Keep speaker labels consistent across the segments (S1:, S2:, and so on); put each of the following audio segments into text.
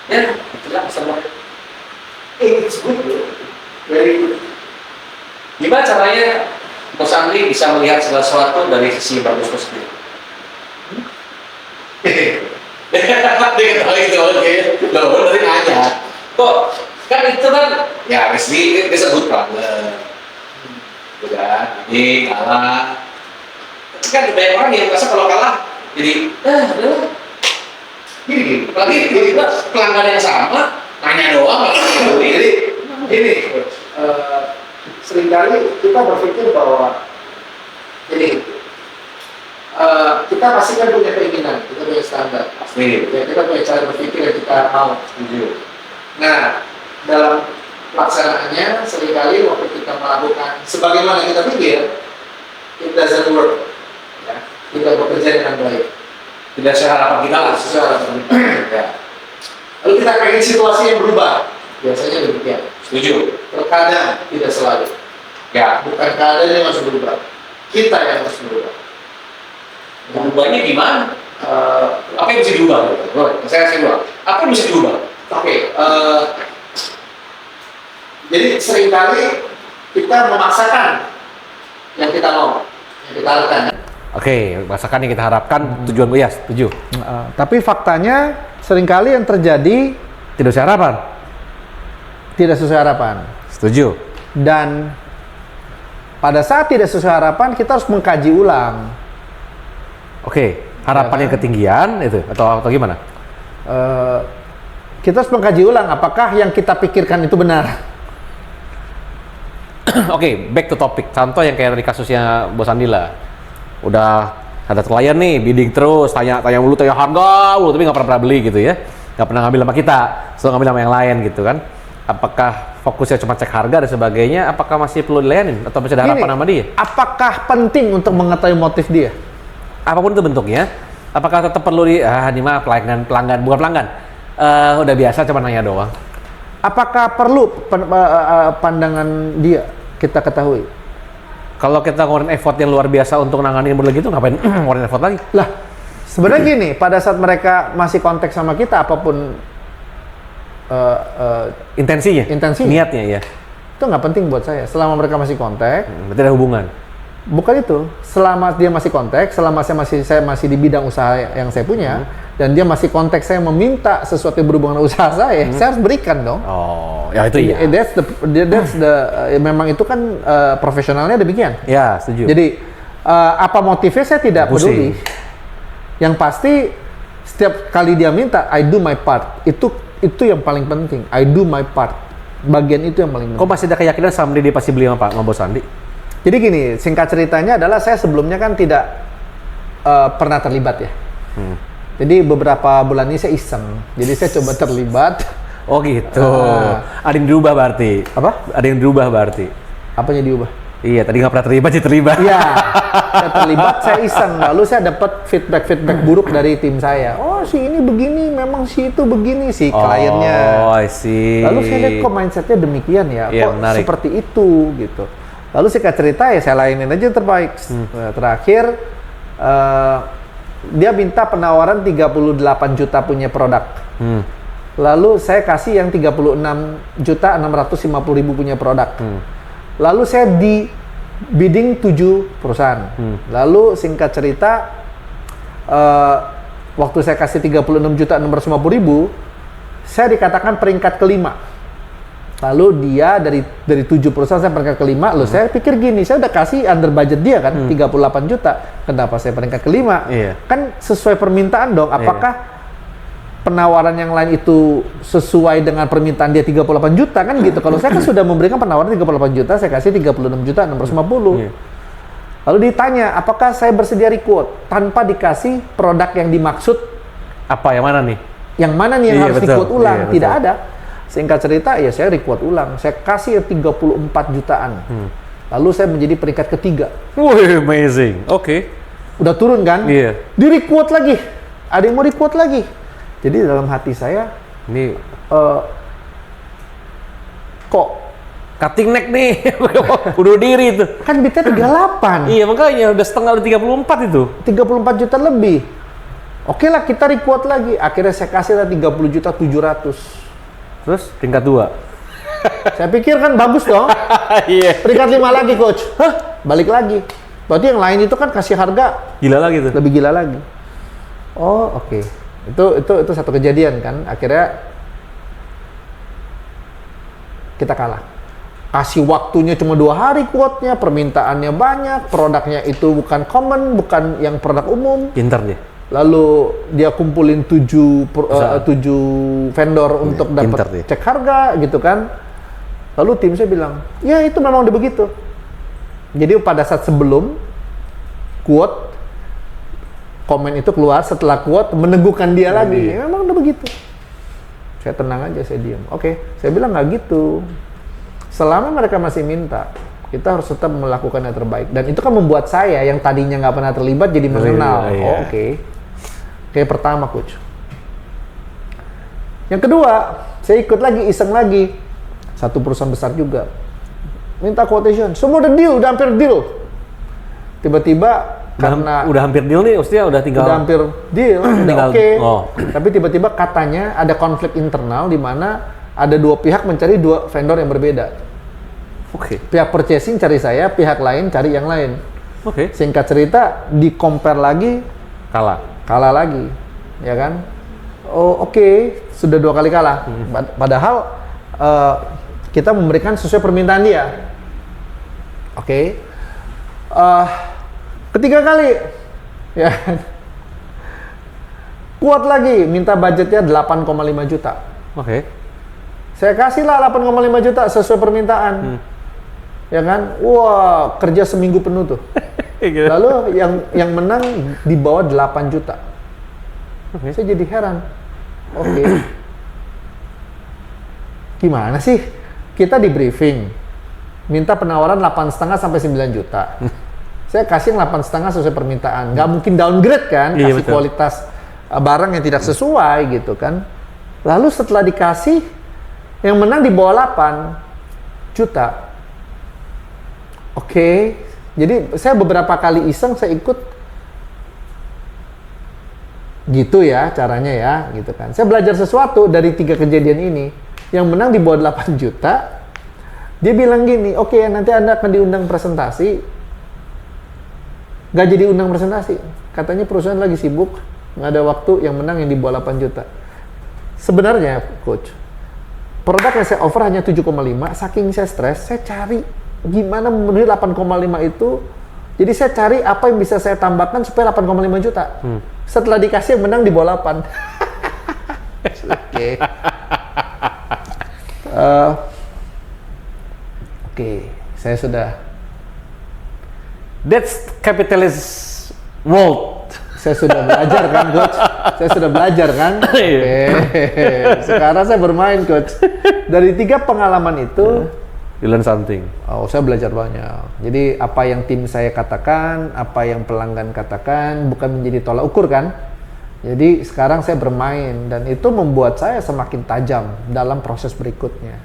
S1: Ya, itulah sama. It's good, bro. Very good. Gimana caranya Bos Andri bisa melihat segala sesuatu dari sisi bagus positif? Dia ketawa gitu, oke. Loh, tadi nanya. Kok, kan itu kan, ya Wesley disebut problem. Udah, ini kalah. Tapi kan banyak orang yang merasa kalau kalah, jadi, udah. Gini, apalagi tiba-tiba pelanggan yang sama, nanya doang, jadi ini seringkali kita berpikir bahwa jadi kita pasti kan punya keinginan, kita punya standar, pasti. Ya, kita punya cara berpikir yang kita mau. Setuju. Nah, dalam pelaksanaannya seringkali waktu kita melakukan sebagaimana kita pikir, it doesn't work, ya, tidak bekerja dengan baik. Tidak sesuai harapan kita lah, sesuai harapan kita. Ya. Lalu kita pengen situasi yang berubah, biasanya demikian. Setuju. Terkadang tidak selalu. Ya, bukan keadaan yang harus berubah, kita yang harus berubah. Berubahnya gimana? Apa yang bisa diubah? Boleh, saya kasih dulu. Apa yang bisa diubah? Oke. Jadi seringkali kita memaksakan yang kita mau, yang kita harapkan.
S2: Oke, masakan yang kita harapkan tujuan gue ya, setuju.
S3: Tapi faktanya seringkali yang terjadi
S2: Tidak sesuai harapan.
S3: tidak sesuai harapan.
S2: Setuju.
S3: Dan pada saat tidak sesuai harapan, kita harus mengkaji ulang.
S2: Oke, harapan yang ketinggian itu atau gimana?
S3: Kita harus mengkaji ulang apakah yang kita pikirkan itu benar.
S2: Oke, back to topic. Contoh yang kayak tadi kasusnya Bos Andi lah. Udah ada klien nih, bidding terus, tanya mulu, tanya harga mulu, tapi nggak pernah beli gitu ya. Nggak pernah ngambil sama kita, selalu ngambil sama yang lain gitu kan. Apakah fokusnya cuma cek harga dan sebagainya, apakah masih perlu dilayanin atau masih ada harapan sama dia?
S3: Apakah penting untuk mengetahui motif dia?
S2: Apapun itu bentuknya, apakah tetap perlu ini mah pelanggan, bukan pelanggan. Udah biasa cuma nanya doang.
S3: Apakah perlu pandangan dia kita ketahui?
S2: Kalau kita ngeluarin effort yang luar biasa untuk nanganin model gitu, ngapain ngeluarin effort lagi?
S3: Lah, sebenarnya gini, pada saat mereka masih kontak sama kita, apapun
S2: intensinya, niatnya ya.
S3: itu nggak penting buat saya. Selama mereka masih kontak,
S2: Berarti ada hubungan.
S3: bukan itu. Selama dia masih kontak, selama saya masih di bidang usaha yang saya punya, dan dia masih kontak saya meminta sesuatu yang berhubungan dengan usaha saya harus berikan dong.
S2: Oh, ya itu iya.
S3: That's the memang itu kan profesionalnya demikian.
S2: Ya, setuju.
S3: Jadi apa motifnya saya tidak peduli. Yang pasti setiap kali dia minta, I do my part. Itu yang paling penting. I do my part. Bagian itu yang paling penting.
S2: Kok masih ada keyakinan sama dia pasti beli sama Bos Andi?
S3: Jadi gini, singkat ceritanya adalah saya sebelumnya kan tidak pernah terlibat ya. Jadi beberapa bulan ini saya iseng. Jadi saya coba terlibat.
S2: Oh gitu. Ada yang dirubah berarti.
S3: Apa?
S2: Ada yang dirubah berarti.
S3: Apanya diubah?
S2: Iya, tadi nggak pernah terlibat, jadi terlibat.
S3: Iya, saya terlibat, saya iseng. Lalu saya dapat feedback buruk dari tim saya. Oh, si ini begini, memang si itu begini, si kliennya.
S2: Oh, I see.
S3: Lalu saya lihat kok mindsetnya demikian ya,
S2: Iya,
S3: kok
S2: menarik.
S3: seperti itu gitu. Lalu saya cerita ya saya layanin aja yang terbaik. Nah, terakhir dia minta penawaran 38 juta punya produk. Lalu saya kasih yang 36.650.000 punya produk. Lalu saya di bidding 7 perusahaan. Lalu singkat cerita waktu saya kasih 36.650.000, saya dikatakan peringkat kelima. Lalu dia dari 7 perusahaan saya peringkat kelima. Lalu saya pikir gini, saya udah kasih under budget dia kan 38 juta. Kenapa saya peringkat kelima?
S2: Iya.
S3: Kan sesuai permintaan dong. Apakah penawaran yang lain itu sesuai dengan permintaan dia 38 juta kan gitu. Kalau saya kan sudah memberikan penawaran 38 juta, saya kasih 36.650.000. Lalu ditanya, apakah saya bersedia requote tanpa dikasih produk yang dimaksud?
S2: Apa yang mana nih?
S3: Yang mana nih yang harus
S2: betul.
S3: requote ulang?
S2: Iya,
S3: Tidak
S2: betul.
S3: ada. Singkat cerita, ya saya requote ulang. Saya kasih 34 jutaan. Lalu saya menjadi peringkat ketiga.
S2: Wih, amazing. Oke.
S3: Udah turun kan?
S2: Iya.
S3: Di requote lagi. Ada yang mau requote lagi. Jadi dalam hati saya,
S2: Ini
S3: kok
S2: cutting neck nih. Bunuh diri itu.
S3: kan bitnya 38.
S2: Iya, makanya udah setengah, udah 34 itu.
S3: 34 juta lebih. Oke lah, kita requote lagi. Akhirnya saya kasih lah 30.700.000.
S2: Terus tingkat 2.
S3: Saya pikir kan bagus dong.
S2: Iya.
S3: Peringkat 5 lagi, coach. Hah? Balik lagi. Berarti yang lain itu kan kasih harga
S2: Gila lagi tuh.
S3: lebih gila lagi. Oh, oke. Itu satu kejadian kan. Akhirnya kita kalah. Kasih waktunya cuma 2 hari quote-nya, permintaannya banyak, produknya itu bukan common, bukan yang produk umum.
S2: Pinter dia.
S3: Lalu dia kumpulin 7 vendor untuk
S2: pinter dia.
S3: dapat cek harga gitu kan. Lalu tim saya bilang, ya itu memang udah begitu. Jadi pada saat sebelum quote, komen itu keluar, setelah quote meneguhkan dia lagi. Ya, memang udah begitu. Saya tenang aja, saya diam. Oke, saya bilang nggak gitu. Selama mereka masih minta, kita harus tetap melakukan yang terbaik. Dan itu kan membuat saya yang tadinya nggak pernah terlibat jadi mengenal.
S2: Iya.
S3: Oh, oke. Oke, pertama coach. Yang kedua, saya ikut lagi, iseng lagi. Satu perusahaan besar juga. Minta quotation. Semua udah deal, udah hampir deal. Tiba-tiba karena
S2: udah hampir deal nih, maksudnya udah tinggal
S3: udah hampir deal, udah
S2: tinggal-
S3: oke.
S2: oh.
S3: Tapi tiba-tiba katanya ada konflik internal di mana ada 2 pihak mencari 2 vendor yang berbeda.
S2: Oke.
S3: Pihak purchasing cari saya, pihak lain cari yang lain.
S2: Oke.
S3: Singkat cerita, di-compare lagi, kalah lagi, ya kan? Oh oke, sudah 2 kali kalah. Padahal kita memberikan sesuai permintaan dia. Oke. Ketiga kali, ya, kuat lagi, minta budgetnya 8,5 juta.
S2: Oke.
S3: Saya kasihlah 8,5 juta sesuai permintaan, ya kan? Wah, kerja seminggu penuh tuh. Lalu yang menang di bawah 8 juta.
S2: Oke.
S3: Saya jadi heran. Oke. Gimana sih? Kita di briefing, minta penawaran 8,5 sampai 9 juta. Saya kasih yang 8,5 sesuai permintaan. Nggak mungkin downgrade kan,
S2: Iya,
S3: kasih
S2: betul.
S3: kualitas barang yang tidak sesuai gitu kan. Lalu setelah dikasih, yang menang di bawah 8 juta. Oke, jadi saya beberapa kali iseng saya ikut gitu ya caranya ya, gitu kan. Saya belajar sesuatu dari 3 kejadian ini. Yang menang di bawah 8 juta, dia bilang gini, oke nanti Anda akan diundang presentasi. Nggak jadi undang presentasi. Katanya perusahaan lagi sibuk, nggak ada waktu, yang menang yang di bawah 8 juta. Sebenarnya, coach, produk yang saya offer hanya 7,5, saking saya stres, saya cari gimana memenuhi 8,5 itu. Jadi saya cari apa yang bisa saya tambahkan supaya 8,5 juta. Setelah dikasih yang menang di bawah 8. Oke. Oke, saya sudah.
S2: That's capitalist world.
S3: Saya sudah belajar kan, coach? Saya sudah belajar kan? Oke. Sekarang saya bermain, coach. Dari 3 pengalaman itu,
S2: You learn something.
S3: oh, saya belajar banyak. Jadi apa yang tim saya katakan, apa yang pelanggan katakan, bukan menjadi tolak ukur kan? Jadi sekarang saya bermain dan itu membuat saya semakin tajam dalam proses berikutnya.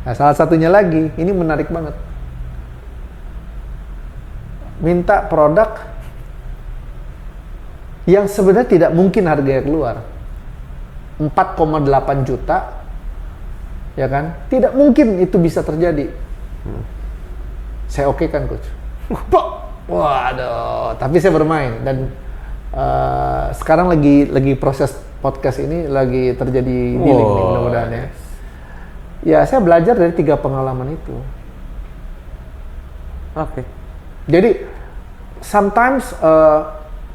S3: Nah, salah satunya lagi, ini menarik banget. Minta produk yang sebenarnya tidak mungkin harganya keluar. 4,8 juta, ya kan? Tidak mungkin itu bisa terjadi. Saya oke kan, coach? Waduh, tapi saya bermain dan sekarang lagi proses podcast ini lagi terjadi dealing nih, mudah-mudahan ya. Ya, saya belajar dari 3 pengalaman itu.
S2: Oke.
S3: Jadi sometimes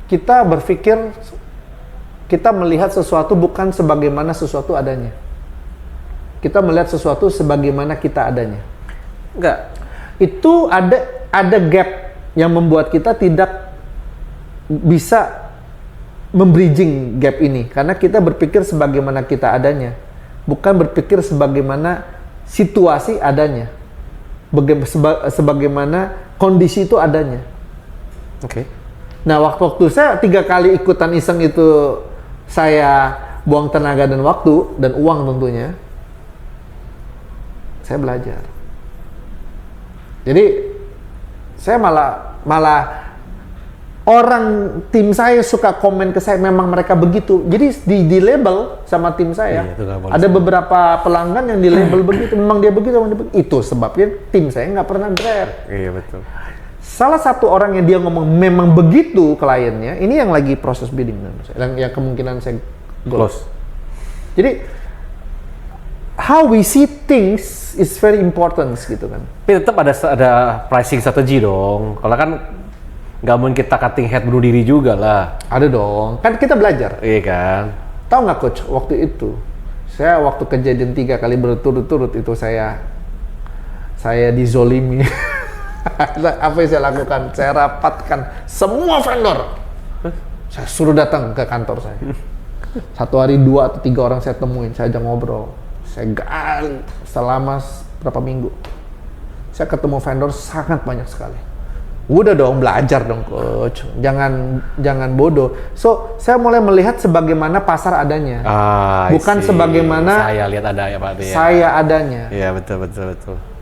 S3: kita berpikir, kita melihat sesuatu bukan sebagaimana sesuatu adanya. Kita melihat sesuatu sebagaimana kita adanya.
S2: Enggak.
S3: Itu ada gap yang membuat kita tidak bisa membridging gap ini karena kita berpikir sebagaimana kita adanya, bukan berpikir sebagaimana situasi adanya, sebagaimana kondisi itu adanya.
S2: Oke.
S3: Nah, waktu saya 3 kali ikutan iseng itu, saya buang tenaga dan waktu dan uang tentunya. Saya belajar. Jadi saya malah orang tim saya suka komen ke saya, memang mereka begitu. Jadi di label sama tim saya.
S2: Iya, itu nggak boleh.
S3: Ada beberapa pelanggan yang di label begitu, memang dia begitu, memang dia begitu. Itu sebabnya tim saya nggak pernah grab.
S2: Iya betul.
S3: Salah satu orang yang dia ngomong memang begitu kliennya, ini yang lagi proses bidding, yang kemungkinan saya
S2: Close.
S3: Jadi how we see things is very important gitu kan.
S2: Tapi tetap ada pricing strategi dong. Kalau kan nggak mungkin kita cutting head bunuh diri juga lah.
S3: Ada dong, kan kita belajar.
S2: Iya kan.
S3: Tahu nggak coach, waktu itu saya waktu kejadian 3 kali berturut-turut itu saya dizolimi. Apa yang saya lakukan? Saya rapatkan semua vendor. Saya suruh datang ke kantor saya. 1 hari 2 atau 3 orang saya temuin, saya ajak ngobrol. Saya gali selama berapa minggu. Saya ketemu vendor sangat banyak sekali. Udah dong, belajar dong coach. Jangan bodoh. So, saya mulai melihat sebagaimana pasar adanya. Bukan sebagaimana
S2: saya lihat ada ya Pak.
S3: Saya adanya.
S2: Iya, betul.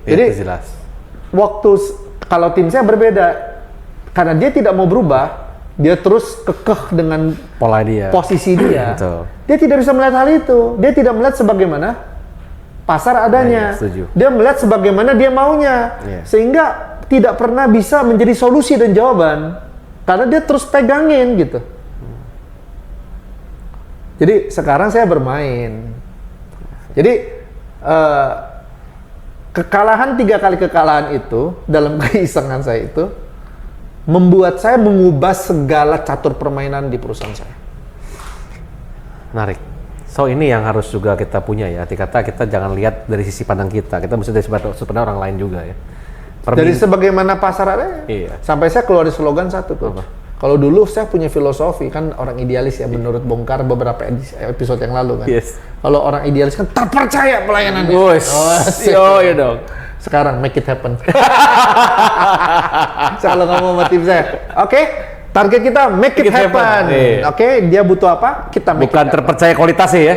S3: Jadi,
S2: itu jelas.
S3: Kalau tim saya berbeda, karena dia tidak mau berubah, dia terus kekeh dengan
S2: Pola dia.
S3: posisi dia.
S2: Betul.
S3: Dia tidak bisa melihat hal itu. Dia tidak melihat sebagaimana pasar adanya.
S2: Iya, setuju.
S3: Dia melihat sebagaimana dia maunya.
S2: Iya.
S3: Sehingga tidak pernah bisa menjadi solusi dan jawaban. Karena dia terus pegangin gitu. Jadi sekarang saya bermain. Jadi kekalahan 3 kali kekalahan itu dalam keisengan saya itu membuat saya mengubah segala catur permainan di perusahaan saya.
S2: Menarik. So ini yang harus juga kita punya ya. Arti kata kita jangan lihat dari sisi pandang kita mesti dari sudut pandang orang lain juga ya.
S3: Dari sebagaimana pasar ada.
S2: Iya.
S3: Sampai saya keluar slogan satu tuh. Kalau dulu saya punya filosofi, kan orang idealis ya menurut Bongkar beberapa episode yang lalu kan.
S2: Yes.
S3: Kalau orang idealis kan terpercaya pelayanannya.
S2: Iya dong.
S3: Sekarang make it happen. Saya kalau ngomong sama tim saya, oke, target kita make it happen.
S2: Iya.
S3: Oke, dia butuh apa? Kita make
S2: Bukan
S3: it happen.
S2: terpercaya kualitasnya ya.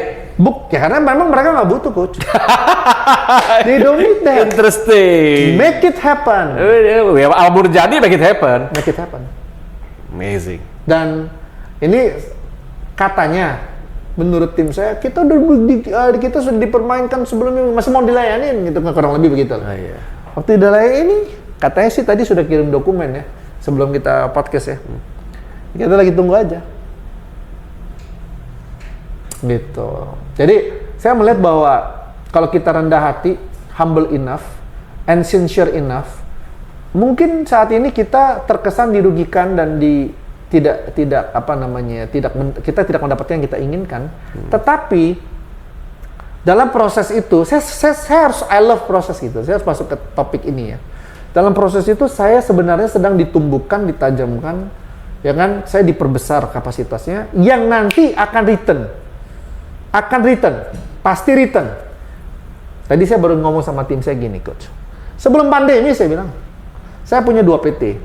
S3: Ya karena memang mereka nggak butuh coach. They don't need that.
S2: Interesting.
S3: Make it happen.
S2: Ya, Albur jadi make it happen.
S3: Make it happen.
S2: Amazing.
S3: Dan ini katanya menurut tim saya kita sudah dipermainkan sebelumnya, masih mau dilayanin gitu, kurang lebih begitu.
S2: Iya.
S3: Waktu dilayani ini katanya sih tadi sudah kirim dokumen ya sebelum kita podcast ya. Kita lagi tunggu aja. Gitu. Jadi saya melihat bahwa kalau kita rendah hati, humble enough, and sincere enough, mungkin saat ini kita terkesan dirugikan dan kita tidak mendapatkan yang kita inginkan. Tetapi dalam proses itu, I love proses itu. Saya harus masuk ke topik ini ya. Dalam proses itu saya sebenarnya sedang ditumbuhkan, ditajamkan, ya kan? Saya diperbesar kapasitasnya, yang nanti akan return, pasti return. Tadi saya baru ngomong sama tim saya gini, coach. Sebelum pandemi saya bilang, saya punya 2 PT,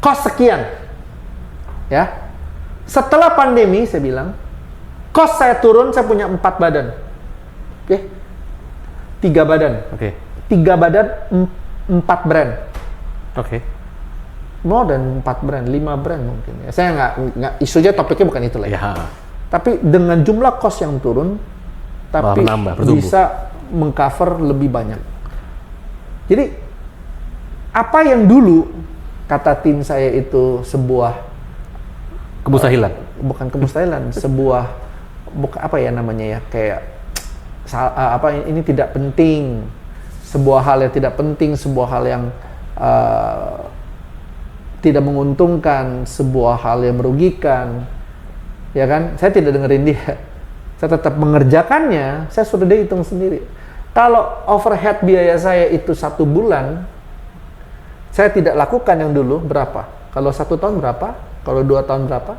S3: cost sekian, ya. Setelah pandemi saya bilang, cost saya turun, saya punya 4 badan, oke, 3 badan,
S2: Oke.
S3: 3 badan, 4 brand,
S2: Oke.
S3: more than 4 brand, 5 brand mungkin. Ya. Saya nggak isunya topiknya bukan itu lagi.
S2: Ya.
S3: Tapi dengan jumlah cost yang turun, tapi
S2: bertumbuh.
S3: bisa mengcover lebih banyak. Jadi apa yang dulu kata tim saya itu sebuah
S2: Kemustahilan.
S3: bukan kemustahilan, apa ya namanya ya, kayak ini tidak penting, sebuah hal yang tidak penting, sebuah hal yang tidak menguntungkan, sebuah hal yang merugikan, ya kan? Saya tidak dengerin dia, saya tetap mengerjakannya. Saya sudah dihitung sendiri. Kalau overhead biaya saya itu 1 bulan, saya tidak lakukan yang dulu berapa. Kalau 1 tahun berapa? Kalau 2 tahun berapa?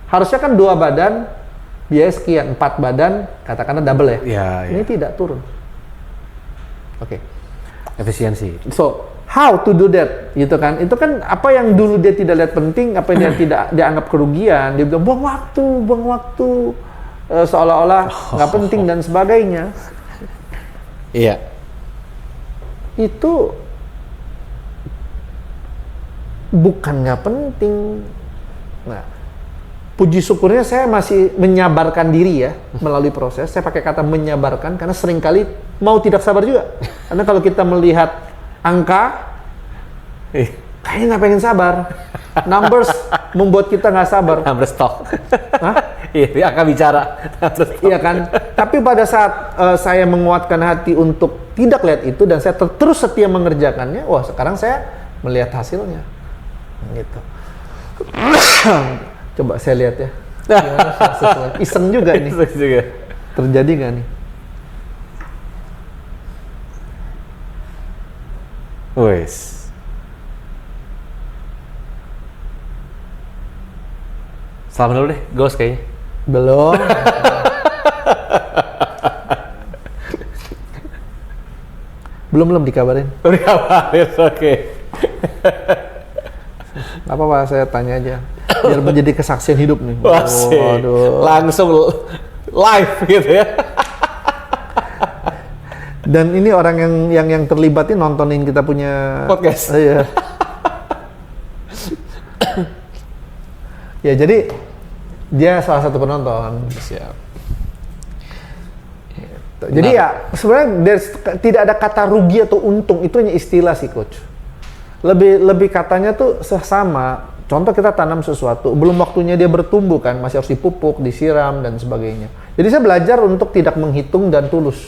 S3: Harusnya kan 2 badan biaya sekian, 4 badan katakanlah double ya. Ini tidak turun. Oke.
S2: Efisiensi.
S3: So how to do that, gitu kan? Itu kan apa yang dulu dia tidak lihat penting, apa yang dia tidak dianggap kerugian, dia bilang buang waktu, seolah-olah nggak penting dan sebagainya.
S2: Iya.
S3: Itu bukan nggak penting. Nah, puji syukurnya saya masih menyabarkan diri ya melalui proses. Saya pakai kata menyabarkan karena seringkali mau tidak sabar juga. Karena kalau kita melihat angka, kayaknya nggak pengen sabar. Numbers membuat kita nggak sabar.
S2: Numbers talk.
S3: Hah?
S2: Iya, akan bicara.
S3: Iya kan? Tapi pada saat saya menguatkan hati untuk tidak lihat itu dan saya terus setia mengerjakannya, wah sekarang saya melihat hasilnya. Gitu. Coba saya lihat ya. Gimana hasilnya? Iseng juga nih.
S2: Iseng juga.
S3: Terjadi nggak nih?
S2: Wes. Salam dulu deh, ghost kayaknya.
S3: Belum. belum dikabarin.
S2: Dikabarin, oke.
S3: Gak apa-apa, saya tanya aja. Biar menjadi kesaksian hidup nih.
S2: Waduh. Langsung live gitu ya.
S3: Dan ini orang yang terlibat ini nontonin kita punya
S2: podcast.
S3: Iya. Ya jadi dia salah satu penonton.
S2: Siap.
S3: Jadi ya sebenarnya tidak ada kata rugi atau untung, itu hanya istilah sih coach. Lebih katanya tuh sama. Contoh kita tanam sesuatu, belum waktunya dia bertumbuh kan, masih harus dipupuk, disiram dan sebagainya. Jadi saya belajar untuk tidak menghitung dan tulus.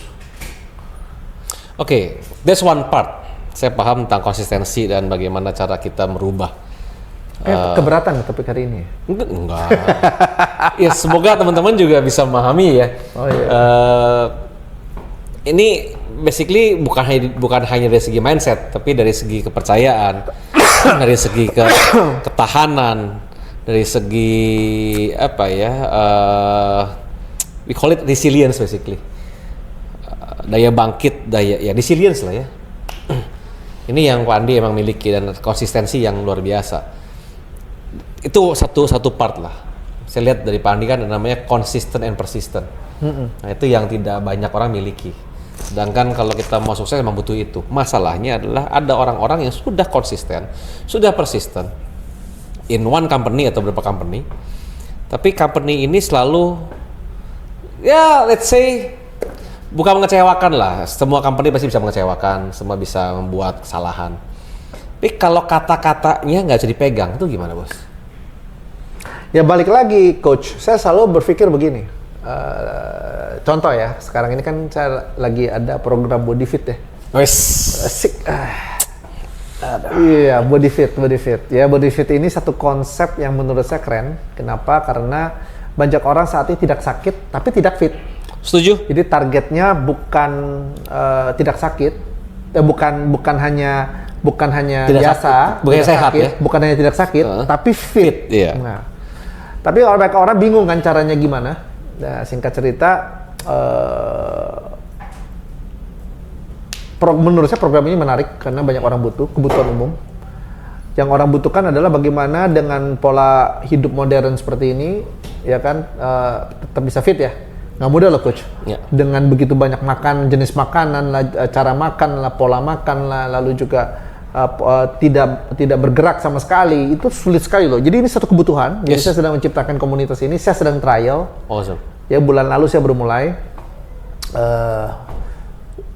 S2: Oke, that's one part. Saya paham tentang konsistensi dan bagaimana cara kita merubah.
S3: Keberatan topik hari ini?
S2: Enggak. Ya semoga teman-teman juga bisa memahami ya.
S3: Oh iya.
S2: Ini basically bukan hanya dari segi mindset, tapi dari segi kepercayaan, dari segi ketahanan, dari segi apa ya? We call it resilience basically. Daya bangkit, resilience lah ya. Ini yang Pak Andi emang miliki dan konsistensi yang luar biasa. Itu satu part lah. Saya lihat dari Pak Andi kan namanya consistent and persistent. Nah itu yang tidak banyak orang miliki. Sedangkan kalau kita mau sukses memang butuh itu. Masalahnya adalah ada orang-orang yang sudah konsisten, sudah persisten in one company atau beberapa company. Tapi company ini selalu ya let's say bukan mengecewakan lah. Semua company pasti bisa mengecewakan, semua bisa membuat kesalahan. Tapi kalau kata-katanya nggak bisa dipegang, itu gimana bos?
S3: Ya balik lagi coach, saya selalu berpikir begini. Contoh ya, sekarang ini kan saya lagi ada program body fit ya.
S2: Wes.
S3: Asik. Iya, body fit. Ya, body fit ini satu konsep yang menurut saya keren. Kenapa? Karena banyak orang saat ini tidak sakit, tapi tidak fit.
S2: Setuju.
S3: Jadi targetnya bukan tidak sakit, bukan hanya
S2: Tidak
S3: biasa,
S2: sakit, bukan
S3: tidak
S2: sehat
S3: sakit,
S2: ya.
S3: bukan hanya tidak sakit, tapi fit.
S2: Iya.
S3: Nah, tapi orang bingung kan caranya gimana. Nah, singkat cerita, menurut saya program ini menarik karena banyak orang butuh, kebutuhan umum. Yang orang butuhkan adalah bagaimana dengan pola hidup modern seperti ini, ya kan, tetap bisa fit ya. Nggak mudah loh coach.
S2: Ya.
S3: Dengan begitu banyak jenis makanan lah, cara makan lah, pola makan lah, lalu juga tidak bergerak sama sekali, itu sulit sekali loh. Jadi ini satu kebutuhan. Jadi saya sedang menciptakan komunitas ini, saya sedang trial.
S2: Awesome.
S3: Ya bulan lalu saya baru mulai.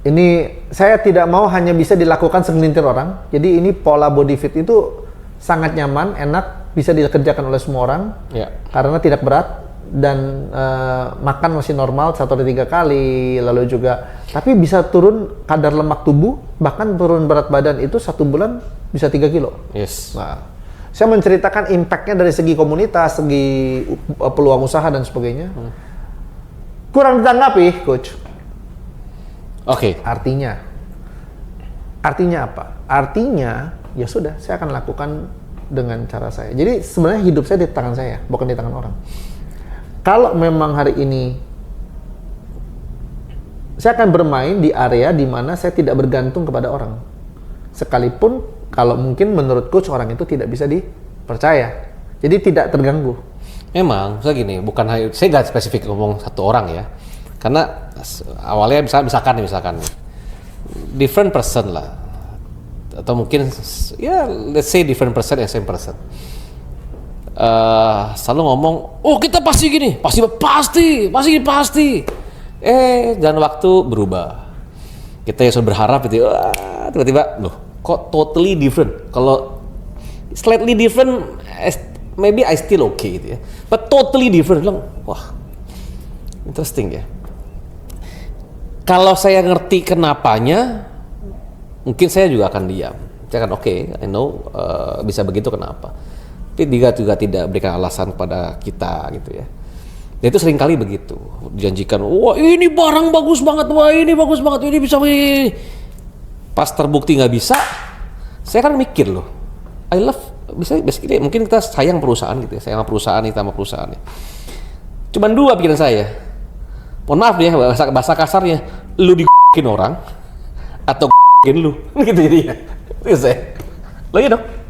S3: Ini saya tidak mau hanya bisa dilakukan segelintir orang. Jadi ini pola body fit itu sangat nyaman, enak, bisa dikerjakan oleh semua orang.
S2: Ya.
S3: Karena tidak berat dan makan masih normal 1-3 kali, lalu juga tapi bisa turun kadar lemak tubuh, bahkan turun berat badan itu 1 bulan bisa 3 kilo.
S2: Yes.
S3: Nah, saya menceritakan impact-nya dari segi komunitas, segi peluang usaha dan sebagainya. Kurang ditanggapi, coach.
S2: Oke.
S3: Artinya apa? Artinya ya sudah, saya akan lakukan dengan cara saya. Jadi sebenarnya hidup saya di tangan saya, bukan di tangan orang. Kalau memang hari ini saya akan bermain di area di mana saya tidak bergantung kepada orang. Sekalipun kalau mungkin menurut coach orang itu tidak bisa dipercaya. Jadi tidak terganggu.
S2: Memang, saya gini, saya nggak spesifik ngomong satu orang ya. Karena awalnya misalkan different person lah. atau mungkin ya let's say different person and same person. Selalu ngomong, oh kita pasti gini, pasti. Dan waktu berubah. Kita yang sudah berharap itu, tiba-tiba, loh, kok totally different. Kalau slightly different, maybe I still okay gitu ya. But totally different, bilang, wah, interesting ya. Kalau saya ngerti kenapanya, mungkin saya juga akan diam. Saya akan I know bisa begitu kenapa. Tapi dia juga tidak berikan alasan kepada kita gitu ya. Dan itu sering kali begitu. Dijanjikan, wah ini barang bagus banget, ini bisa. Pas terbukti nggak bisa, saya kan mikir loh. I love, basically mungkin kita sayang perusahaan gitu ya. Sayang perusahaan kita sama perusahaannya. Cuman dua pikiran saya. Mohon maaf ya, bahasa kasarnya, lu di***in orang, atau lu. Gitu jadinya. Itu saya. Lo ya dong.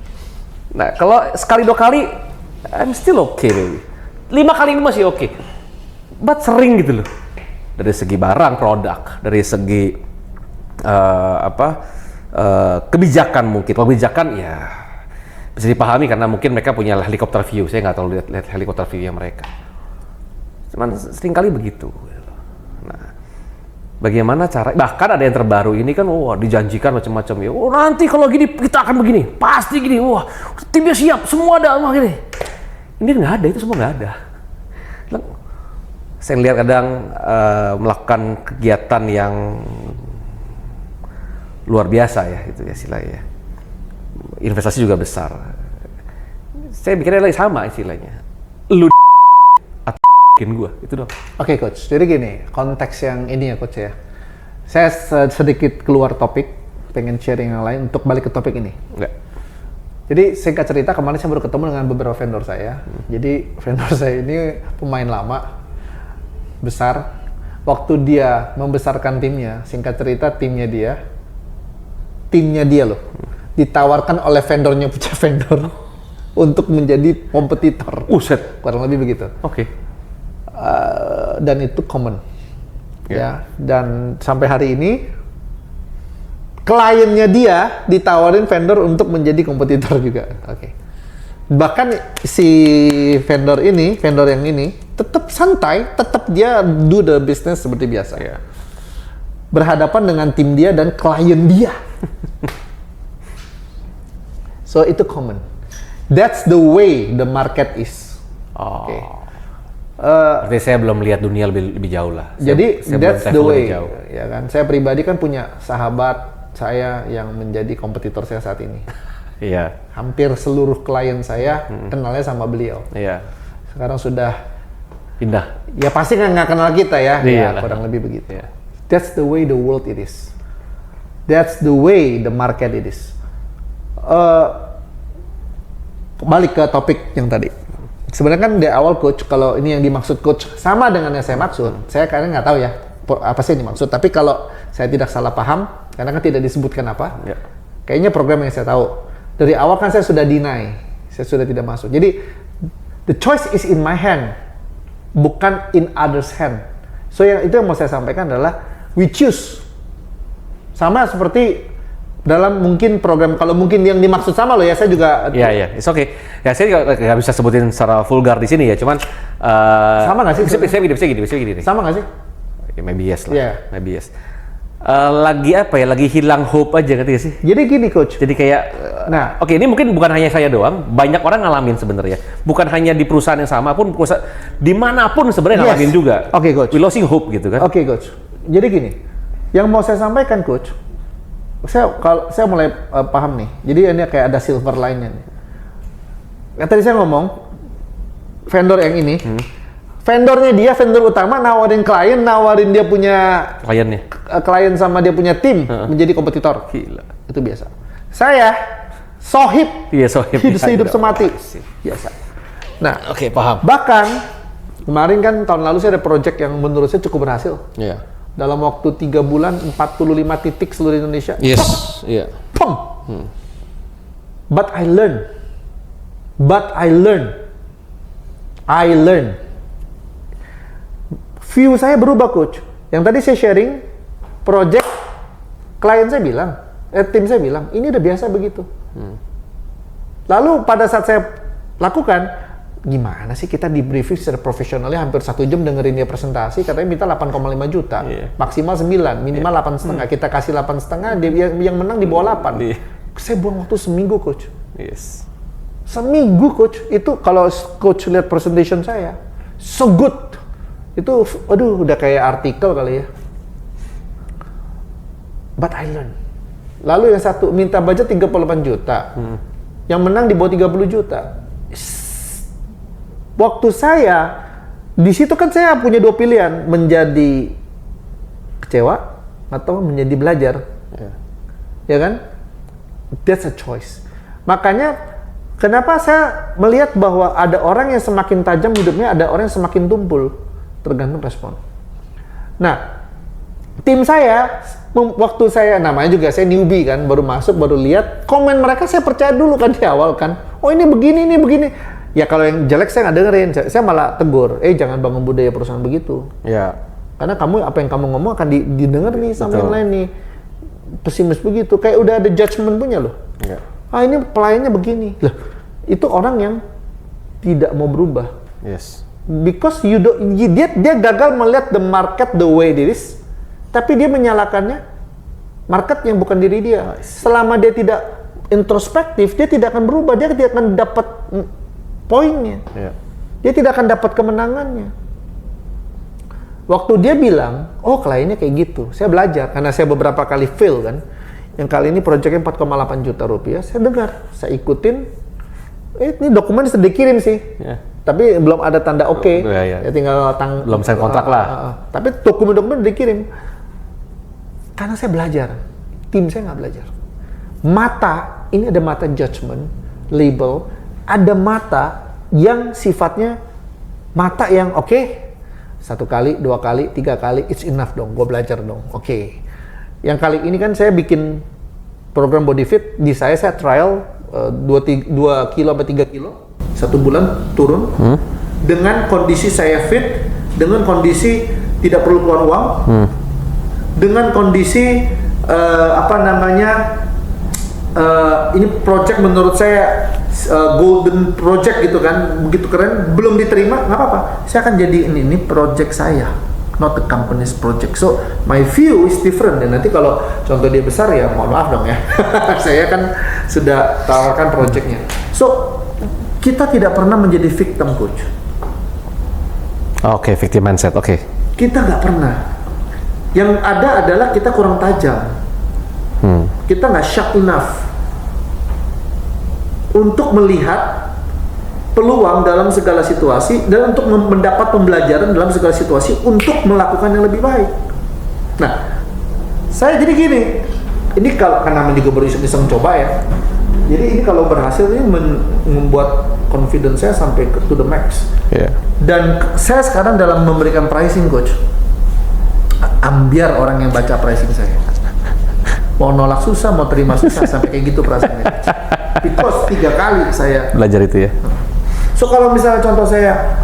S2: Nah, kalau sekali dua kali, I'm still okay baby. 5 kali ini masih okay. But sering gitu loh. Dari segi barang, produk, dari segi kebijakan mungkin. Kebijakan ya bisa dipahami karena mungkin mereka punya helikopter view. Saya nggak terlalu lihat helikopter view-nya mereka. Cuman sering kali begitu. Nah, bagaimana cara? Bahkan ada yang terbaru ini kan, wah dijanjikan macam-macam ya. Oh nanti kalau gini kita akan begini, pasti gini. Wah timnya siap, semua ada, wah gini. Ini nggak ada, itu semua nggak ada. Saya lihat kadang melakukan kegiatan yang luar biasa ya, itu ya istilahnya. Investasi juga besar. Saya pikirnya lagi sama istilahnya. Lu atau gua, itu dong.
S3: Oke, Coach. Jadi gini, konteks yang ini ya, Coach ya. Saya sedikit keluar topik, pengen sharing yang lain untuk balik ke topik ini.
S2: Enggak.
S3: Jadi singkat cerita, kemarin saya baru ketemu dengan beberapa vendor saya. Jadi vendor saya ini pemain lama, besar. Waktu dia membesarkan timnya, singkat cerita timnya dia loh, ditawarkan oleh vendornya punya vendor untuk menjadi kompetitor.
S2: Set.
S3: Kurang lebih begitu.
S2: Oke.
S3: Dan itu common. Ya. Dan sampai hari ini kliennya dia ditawarin vendor untuk menjadi kompetitor juga. Oke. Bahkan si vendor yang ini tetap santai, tetap dia do the business seperti biasa.
S2: Yeah.
S3: Berhadapan dengan tim dia dan klien dia. So itu common. That's the way the market is.
S2: Oh.
S3: Okay.
S2: Berarti saya belum lihat dunia lebih jauh lah.
S3: Jadi
S2: saya
S3: that's the way,
S2: jauh.
S3: ya kan. Saya pribadi kan punya sahabat saya yang menjadi kompetitor saya saat ini.
S2: Iya.
S3: Hampir seluruh klien saya kenalnya sama beliau.
S2: Iya.
S3: Sekarang sudah
S2: Pindah.
S3: ya pasti nggak kenal kita ya.
S2: Iya.
S3: Ya, kurang lebih begitu.
S2: Iya.
S3: That's the way the world it is. That's the way the market it is. Balik ke topik yang tadi. Sebenarnya kan di awal coach, kalau ini yang dimaksud coach sama dengan yang saya maksud, saya kadang nggak tahu ya apa sih yang dimaksud. Tapi kalau saya tidak salah paham, karena kan tidak disebutkan apa,
S2: Ya.
S3: kayaknya program yang saya tahu. Dari awal kan saya sudah deny, saya sudah tidak masuk. Jadi the choice is in my hand, bukan in others hand. So itu yang mau saya sampaikan adalah we choose. Sama seperti dalam mungkin program, kalau mungkin yang dimaksud sama loh ya, saya juga.
S2: Iya, it's okay. Ya saya juga nggak bisa sebutin secara vulgar di sini ya, cuman
S3: sama nggak sih?
S2: Bisa gini.
S3: Sama nggak sih?
S2: Ya, maybe yes lah.
S3: Yeah.
S2: Maybe yes. Lagi apa ya? Lagi hilang hope aja ngerti gak sih?
S3: Jadi gini coach.
S2: Jadi kayak,
S3: Nah.
S2: oke, ini mungkin bukan hanya saya doang, banyak orang ngalamin sebenarnya. Bukan hanya di perusahaan yang sama pun, dimanapun sebenarnya ngalamin juga.
S3: Oke, coach.
S2: We losing hope gitu kan?
S3: Oke, coach. Jadi gini, yang mau saya sampaikan coach, saya mulai paham nih. Jadi ini kayak ada silver line-nya nih. Yang tadi saya ngomong, vendor yang ini, vendornya dia, vendor utama nawarin klien, nawarin dia punya
S2: Kliennya.
S3: klien sama dia punya tim menjadi kompetitor.
S2: Gila.
S3: Itu biasa. Saya sohib,
S2: Iya, sohib.
S3: hidup semati. Biasa. Nah,
S2: Oke, paham.
S3: bahkan kemarin kan tahun lalu saya ada project yang menurut saya cukup berhasil.
S2: Iya.
S3: Dalam waktu 3 bulan, 45 titik seluruh Indonesia.
S2: Yes, iya.
S3: Pum. But I learn. View saya berubah coach. Yang tadi saya sharing project, klien saya bilang, tim saya bilang, ini udah biasa begitu. Lalu pada saat saya lakukan, gimana sih kita di briefing secara profesionalnya hampir 1 jam dengerin dia presentasi, katanya minta 8,5 juta, maksimal 9, minimal 8,5, kita kasih 8,5, dia yang menang di bawah 8. Saya buang waktu seminggu, coach.
S2: Yes.
S3: Seminggu, coach. Itu kalau coach lihat presentation saya, so good. Itu, aduh, udah kayak artikel kali ya. But I learn. Lalu yang satu minta budget 38 juta, yang menang di bawah 30 juta. Waktu saya di situ kan saya punya 2 pilihan, menjadi kecewa atau menjadi belajar, ya kan? That's a choice. Makanya kenapa saya melihat bahwa ada orang yang semakin tajam hidupnya, ada orang yang semakin tumpul, tergantung respon. Nah, tim saya waktu saya namanya juga saya newbie kan, baru masuk, baru lihat komen mereka, saya percaya dulu kan di awal kan. Oh ini begini, ini begini. Ya kalau yang jelek saya nggak dengerin, saya malah tegur, jangan bangun budaya perusahaan begitu.
S2: Ya.
S3: Karena apa yang kamu ngomong akan didengar nih sama yang lain nih. Pesimis begitu, kayak udah ada judgement punya loh.
S2: Ya.
S3: Ini pelayannya begini. Loh, itu orang yang tidak mau berubah.
S2: Yes.
S3: Because dia gagal melihat the market the way it is, tapi dia menyalahkannya market yang bukan diri dia. Selama dia tidak introspektif, dia tidak akan berubah, dia tidak akan dapat poinnya. Dia tidak akan dapat kemenangannya. Waktu dia bilang, oh kliennya kayak gitu, saya belajar karena saya beberapa kali fail kan. Yang kali ini proyeknya 4,8 juta rupiah, saya dengar, saya ikutin. Ini dokumen sudah dikirim sih, tapi belum ada tanda oke. Ya tinggal
S2: belum sign kontrak lah.
S3: Tapi dokumen-dokumen dikirim. Karena saya belajar, tim saya nggak belajar. Mata, ini ada mata judgment, label. Ada mata yang sifatnya mata yang oke, 1 kali, 2 kali, 3 kali, it's enough dong, gue belajar dong, oke. Yang kali ini kan saya bikin program body fit, di saya trial 2 kilo sampai 3 kilo, 1 bulan turun, dengan kondisi saya fit, dengan kondisi tidak perlu keluar uang, dengan kondisi ini project menurut saya golden project gitu kan, begitu keren, belum diterima, nggak apa-apa, saya akan jadi ini project saya, not the company's project. So my view is different. Dan nanti kalau contoh dia besar ya mohon maaf dong ya, saya kan sudah tawarkan projectnya. So kita tidak pernah menjadi victim, coach.
S2: Oke, victim mindset. Oke.
S3: Kita nggak pernah. Yang ada adalah kita kurang tajam. Kita nggak sharp enough untuk melihat peluang dalam segala situasi dan untuk mendapat pembelajaran dalam segala situasi untuk melakukan yang lebih baik. Nah, saya jadi gini, ini kalau karena juga baru iseng coba ya, jadi ini kalau berhasil ini membuat confidence saya sampai to the max. Dan saya sekarang dalam memberikan pricing, coach, ambiar orang yang baca pricing saya. Mau nolak susah, mau terima susah, sampai kayak gitu perasaannya. Because 3 kali saya
S2: belajar itu ya.
S3: So kalau misalnya contoh saya,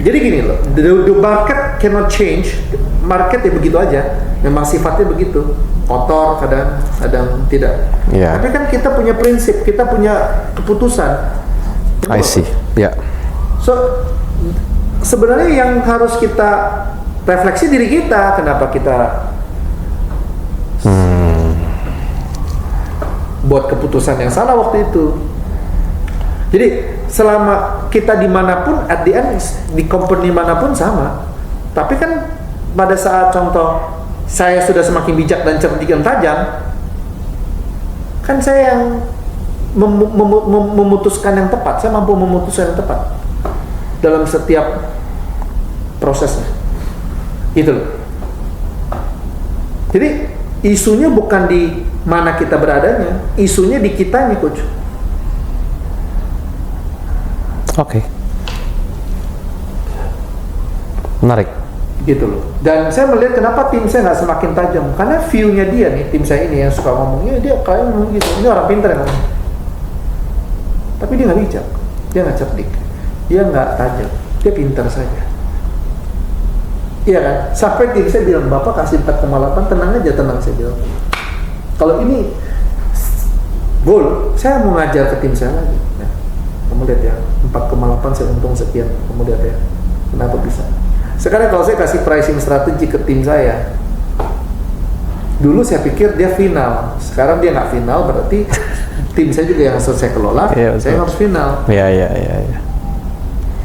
S3: jadi gini loh, the market cannot change, market ya begitu aja, memang sifatnya begitu, kotor kadang tidak. Tapi kan kita punya prinsip, kita punya keputusan.
S2: I see,
S3: So sebenarnya yang harus kita refleksi diri kita, kenapa kita buat keputusan yang salah waktu itu. Jadi selama kita dimanapun, at the end di company manapun sama. Tapi kan pada saat contoh saya sudah semakin bijak dan cerdik dan tajam, kan saya yang memutuskan yang tepat. Saya mampu memutuskan yang tepat dalam setiap prosesnya. Itu loh. Jadi isunya bukan di mana kita beradanya, isunya di kitanya, coach.
S2: Oke. Menarik.
S3: Gitu loh. Dan saya melihat kenapa tim saya nggak semakin tajam, karena view-nya dia nih, tim saya ini yang suka ngomongnya, dia kayak ngomong gitu, ini orang pintar yang ngomong. Tapi dia nggak bijak, dia nggak cerdik, dia nggak tajam, dia pintar saja. Iya kan? Sampai tim saya bilang, Bapak kasih 4,8, tenang aja, tenang, saya bilang. Kalau ini gol, saya mau ngajar ke tim saya lagi. Ya. Kamu lihat ya, 4,8 saya untung sekian. Kamu lihat ya, kenapa bisa? Sekarang kalau saya kasih pricing strategi ke tim saya, dulu saya pikir dia final, sekarang dia nggak final, berarti tim saya juga yang harus saya kelola, saya harus final.
S2: Iya.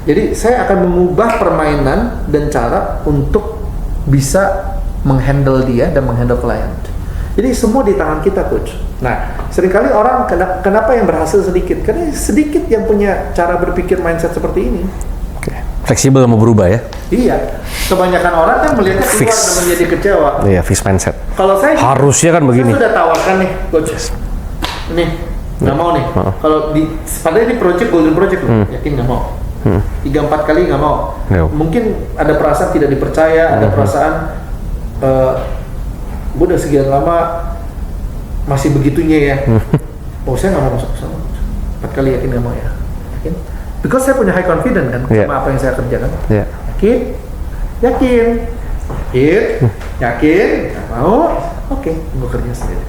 S3: Jadi saya akan mengubah permainan dan cara untuk bisa menghandle dia dan menghandle klien. Jadi semua di tangan kita, coach. Nah, seringkali orang kenapa yang berhasil sedikit? Karena sedikit yang punya cara berpikir mindset seperti ini.
S2: Oke. Fleksibel mau berubah ya?
S3: Iya. Kebanyakan orang kan melihatnya keluar dan menjadi kecewa.
S2: Iya, fixed mindset.
S3: Kalau saya
S2: harusnya kan begini.
S3: Saya sudah tawarkan nih, coach. Nih, nggak mau nih. Kalau padahal ini golden project loh, yakin nggak mau. 3-4 kali nggak mau. Mungkin ada perasaan tidak dipercaya, ada perasaan gue udah sekian lama masih begitunya ya. Oh, saya nggak mau masuk ke sana. 4 kali yakin nggak mau ya? Yakin? Because saya punya high confidence kan sama apa yang saya kerjakan. Yakin? Yakin? Nggak mau? Oke, gue kerja sendiri.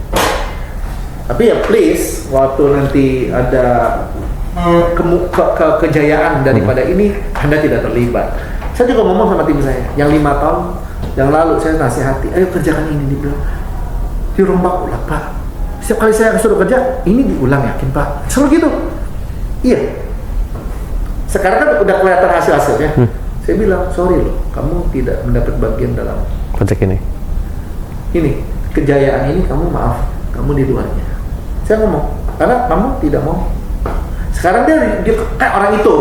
S3: Tapi ya please, waktu nanti ada kejayaan daripada ini, Anda tidak terlibat. Saya juga ngomong sama tim saya yang 5 tahun yang lalu, saya nasihati, ayo kerjakan ini, dibilang dirombak ulang Pak. Setiap kali saya suruh kerja, ini diulang, yakin Pak? Selalu gitu. Iya. Sekarang kan udah kelihatan hasil-hasilnya. Saya bilang, sorry loh, kamu tidak mendapat bagian dalam
S2: proyek ini.
S3: Ini, kejayaan ini kamu maaf, kamu di luarnya. Saya ngomong, karena kamu tidak mau. Sekarang dia kayak orang itu,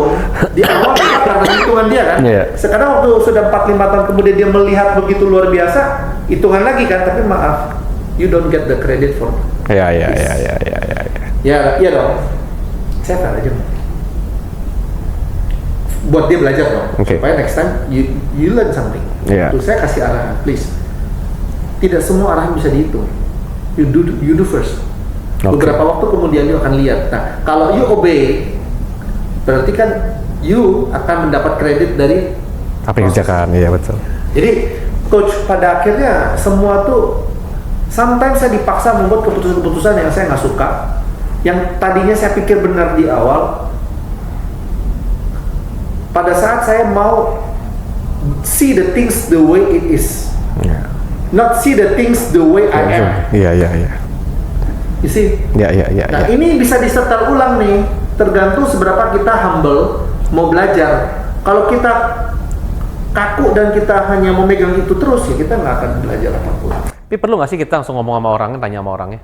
S3: di awal dia karena hitungan dia kan. Sekarang waktu sudah 4-5 tahun kemudian dia melihat begitu luar biasa, hitungan lagi kan, tapi maaf, you don't get the credit for
S2: Iya
S3: dong. Saya tahu aja. Buat dia belajar dong, supaya next time you learn something. Terus saya kasih arahan, please. Tidak semua arahan bisa dihitung. You do first. Beberapa waktu kemudian you akan lihat. Nah, kalau you obey, berarti kan you akan mendapat kredit dari
S2: apa yang kerjakan. Iya betul.
S3: Jadi coach, pada akhirnya semua tuh sometimes saya dipaksa membuat keputusan-keputusan yang saya nggak suka, yang tadinya saya pikir benar di awal. Pada saat saya mau see the things the way it is, not see the things the way I am.
S2: Iya.
S3: You see? Nah, ini bisa disetel ulang nih, tergantung seberapa kita humble mau belajar. Kalau kita kaku dan kita hanya memegang itu terus, ya kita nggak akan belajar apapun.
S2: Tapi perlu nggak sih kita langsung ngomong sama orangnya, tanya sama orangnya,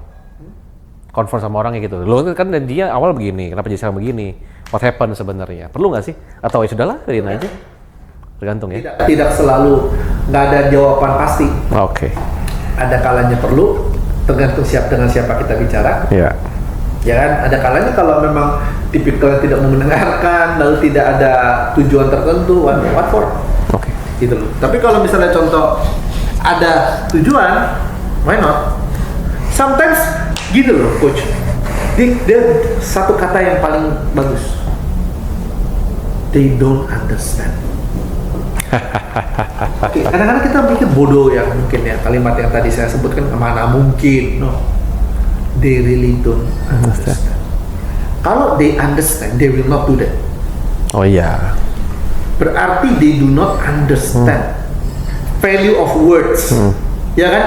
S2: konfront sama orangnya gitu. Lo kan dia awal begini, kenapa jadi sekarang begini? What happened sebenarnya? Perlu nggak sih? Atau ya sudahlah, biarin aja. Tergantung ya.
S3: Tidak selalu, nggak ada jawaban pasti.
S2: Oke.
S3: Ada kalanya perlu, tergantung dengan siapa kita bicara.
S2: Iya.
S3: Ya kan, ada kalanya kalau memang tipikalnya tidak mau mendengarkan, lalu tidak ada tujuan tertentu, what for?
S2: Oke.
S3: Gitu loh. Tapi kalau misalnya contoh ada tujuan, why not? Sometimes gitu loh, coach. Dia satu kata yang paling bagus. They don't understand. Oke, kadang-kadang kita mikir bodoh ya, mungkin ya kalimat yang tadi saya sebutkan, mana mungkin. No, they really don't understand. Kalau they understand, they will not do that.
S2: Oh iya.
S3: Berarti they do not understand value of words. Ya kan?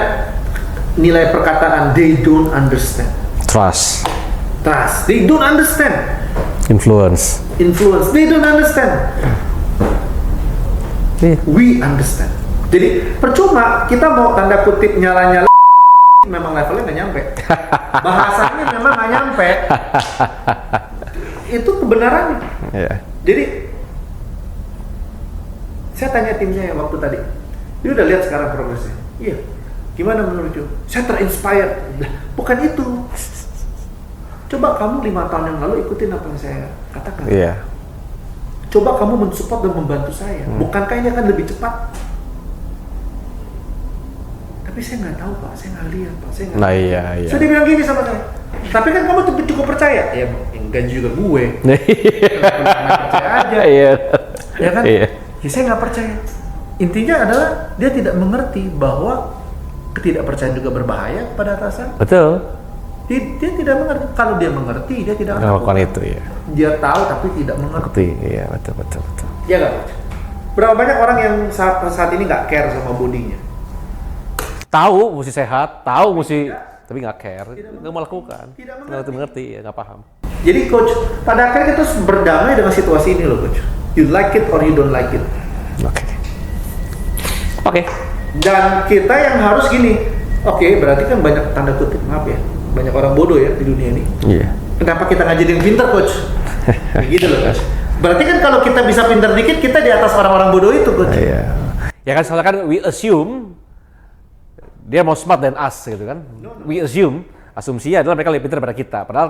S3: Nilai perkataan, they don't understand.
S2: Trust.
S3: They don't understand.
S2: Influence.
S3: They don't understand. We understand. Jadi percuma kita mau tanda kutip nyala-nyala, memang levelnya nggak nyampe. Bahasanya memang nggak nyampe. Itu kebenarannya. Jadi saya tanya tim saya waktu tadi, dia udah lihat sekarang progresnya. Iya. Gimana menurut you? Saya terinspired. Bukan itu. Coba kamu 5 tahun yang lalu ikutin apa yang saya katakan.
S2: Iya.
S3: Coba kamu mensupport dan membantu saya. Bukankah ini akan lebih cepat? Tapi saya nggak tahu Pak, saya nggak lihat Pak, saya nggak.
S2: Nah iya.
S3: Saya dibilang gini sama saya. Tapi kan kamu cukup percaya. Ya, yang gaji juga gue. Kenapa percaya aja?
S2: Iya.
S3: Ya kan?
S2: Iya.
S3: Ya saya nggak percaya. Intinya adalah dia tidak mengerti bahwa ketidakpercayaan juga berbahaya kepada atasan.
S2: Betul.
S3: Dia tidak mengerti. Kalau dia mengerti, dia tidak akan
S2: Melakukan itu ya.
S3: Dia tahu tapi tidak mengerti.
S2: Iya, betul.
S3: Iya nggak, Coach? Berapa banyak orang yang saat ini nggak care sama bodinya?
S2: Tahu mesti sehat, tahu mesti, tapi nggak care, nggak melakukan, nggak mengerti, ya nggak paham.
S3: Jadi Coach, pada akhirnya kita harus berdamai dengan situasi ini loh Coach. You like it or you don't like it.
S2: Oke.
S3: Dan kita yang harus gini, oke, berarti kan banyak tanda kutip, maaf ya, banyak orang bodoh ya di dunia ini.
S2: Iya.
S3: Kenapa kita nggak jadi yang pintar Coach? Gitu loh Coach. Berarti kan kalau kita bisa pintar dikit, kita di atas orang-orang bodoh itu Coach.
S2: Iya. Ya kan soalnya kan we assume dia mau smart than us gitu kan. We assume, asumsinya adalah mereka lebih pintar daripada kita. Padahal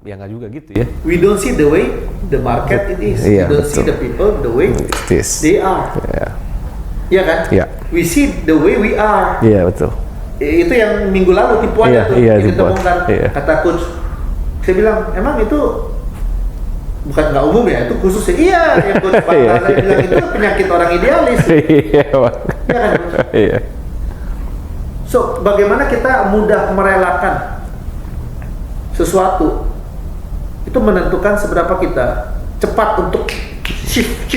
S2: ya nggak juga gitu ya.
S3: We don't see the way the market it is.
S2: Iya,
S3: We don't see
S2: betul.
S3: the people the way
S2: This.
S3: they are.
S2: Iya.
S3: Iya kan?
S2: Iya.
S3: We see the way we are.
S2: Iya betul.
S3: Itu yang minggu lalu tipuannya
S2: Iya,
S3: tuh
S2: iya,
S3: yang kita
S2: tipuan.
S3: bongkar.
S2: Iya.
S3: Kata coach, saya bilang emang itu bukan nggak umum ya, itu khusus ya. Iya, ya coach. Pak
S2: Iya,
S3: saya bilang itu penyakit orang idealis.
S2: Iya, Bang.
S3: Iya kan? Coach?
S2: Iya.
S3: So, bagaimana kita mudah merelakan sesuatu itu menentukan seberapa kita cepat untuk shift.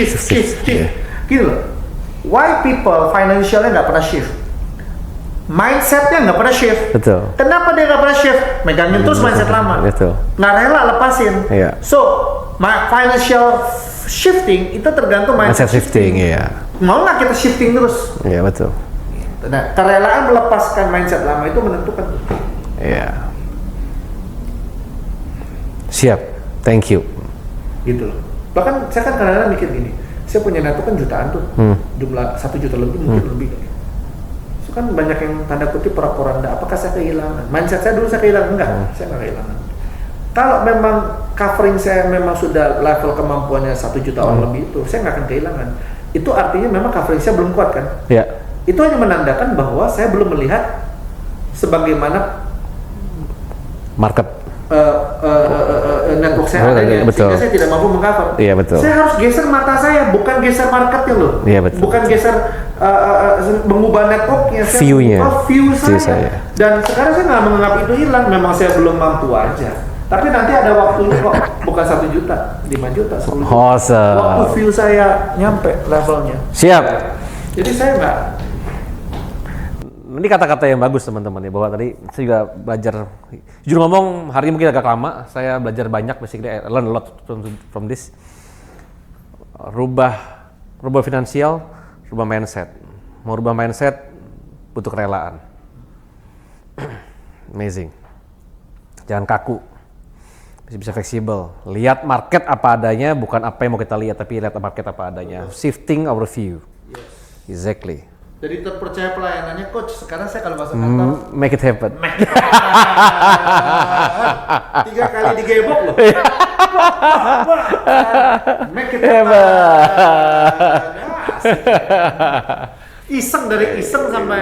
S2: Iya.
S3: Gini loh, why people financialnya nggak pernah shift, mindsetnya nggak pernah shift.
S2: Betul.
S3: Kenapa dia nggak pernah shift? Megangin terus mindset lama,
S2: Betul.
S3: nggak rela lepasin.
S2: Iya.
S3: So, financial shifting itu tergantung
S2: Mindset shifting, iya.
S3: Mau nggak kita shifting terus?
S2: Iya betul.
S3: Nah, kerelaan melepaskan mindset lama itu menentukan.
S2: Iya. Siap. Thank you.
S3: Gitu loh. Bahkan saya kan kadang-kadang mikir gini, saya punya network kan jutaan tuh, jumlah 1 juta lebih mungkin lebih. Itu kan banyak yang tanda kutip porak-poranda. Apakah saya kehilangan? Mindset saya dulu saya kehilangan enggak? Saya nggak kehilangan. Kalau memang covering saya memang sudah level kemampuannya 1 juta orang lebih itu, saya nggak akan kehilangan. Itu artinya memang covering saya belum kuat kan?
S2: Iya.
S3: Itu hanya menandakan bahwa saya belum melihat sebagaimana
S2: Market.
S3: network saya adanya,
S2: Betul.
S3: sehingga saya tidak mampu mengcover.
S2: Iya, betul.
S3: Saya harus geser mata saya, bukan geser marketnya loh.
S2: Iya, betul.
S3: Bukan geser mengubah networknya, saya
S2: View-nya.
S3: mengubah view
S2: View
S3: saya.
S2: saya.
S3: Dan sekarang saya nggak menganggap itu hilang, memang saya belum mampu aja. Tapi nanti ada waktunya kok, bukan 1 juta, 5 juta, 10 juta.
S2: Awesome.
S3: Waktu view saya nyampe levelnya.
S2: Siap.
S3: Jadi saya nggak.
S2: Ini kata-kata yang bagus teman-teman ya, bahwa tadi saya juga belajar, jujur ngomong hari ini mungkin agak lama, saya belajar banyak, basically I learn a lot from this. Rubah finansial, rubah mindset. Mau rubah mindset butuh kerelaan. Amazing. Jangan kaku, bisa fleksibel. Lihat market apa adanya, bukan apa yang mau kita lihat, tapi lihat market apa adanya. Shifting our view. Exactly.
S3: Jadi terpercaya pelayanannya coach. Sekarang saya kalau masuk kantor
S2: Make it happen.
S3: 3 kali digebok loh. Make it
S2: Hebat.
S3: happen. Iseng dari iseng sampai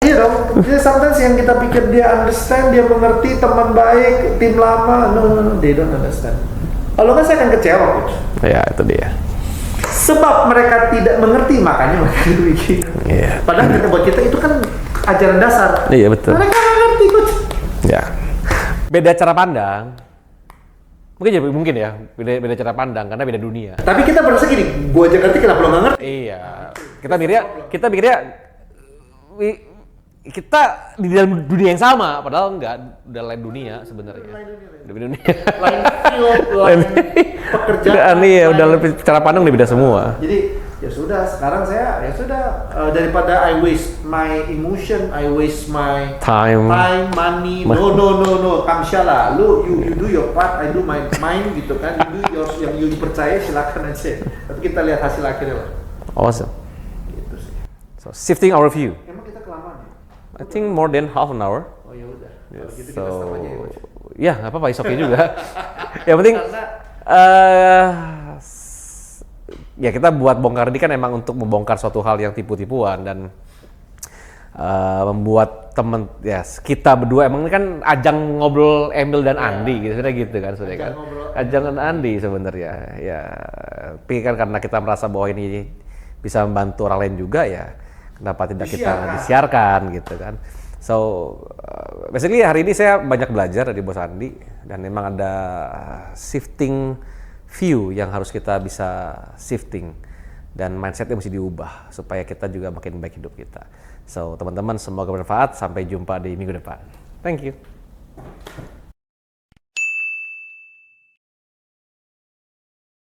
S3: iya dong. Jadi sometimes yang kita pikir dia understand, dia mengerti, teman baik, tim lama, no, they don't understand. Kalau nggak saya akan kecewa coach.
S2: Ya itu dia.
S3: Sebab mereka tidak mengerti, makanya mereka begini.
S2: Iya.
S3: Padahal buat kita itu kan ajaran dasar.
S2: Iya betul.
S3: Mereka nggak ngerti coach.
S2: Ya. Beda cara pandang. Mungkin ya, beda cara pandang karena beda dunia.
S3: Tapi kita berasa gini, gua aja ngerti kenapa lo nggak ngerti?
S2: Iya. Kita mikirnya kita di dalam dunia yang sama, padahal enggak, udah lain dunia sebenarnya. Udah beda dunia.
S3: Lain field, lain pekerjaan.
S2: Iya, udah lebih cara pandang udah beda semua.
S3: Jadi ya sudah, sekarang saya ya sudah daripada I waste my emotion, I waste my
S2: Time.
S3: money. No, kamshala. Lu you do your part, I do my mine gitu kan. You do yours yang you percaya silakan aja. Tapi kita lihat hasil akhirnya lah.
S2: Awesome.
S3: Gitu sih.
S2: So shifting our view.
S3: Emang kita kelamaan ya?
S2: I think more than half an hour.
S3: Oh ya udah. Kalau gitu
S2: So,
S3: kita stop aja ya, Coach.
S2: ya nggak apa-apa, is okay juga. Yang penting, ya kita buat bongkar ini kan emang untuk membongkar suatu hal yang tipu-tipuan dan membuat temen ya kita berdua emang ini kan ajang ngobrol Emil dan Andi gitu sebenarnya gitu kan sebenarnya kan. Ajang dan Andi sebenarnya ya. Tapi kan karena kita merasa bahwa ini bisa membantu orang lain juga ya, kenapa tidak kita disiarkan gitu kan. So basically hari ini saya banyak belajar dari Bos Andi dan memang ada shifting view yang harus kita bisa shifting dan mindsetnya mesti diubah supaya kita juga makin baik hidup kita. So teman-teman semoga bermanfaat, sampai jumpa di minggu depan. Thank you.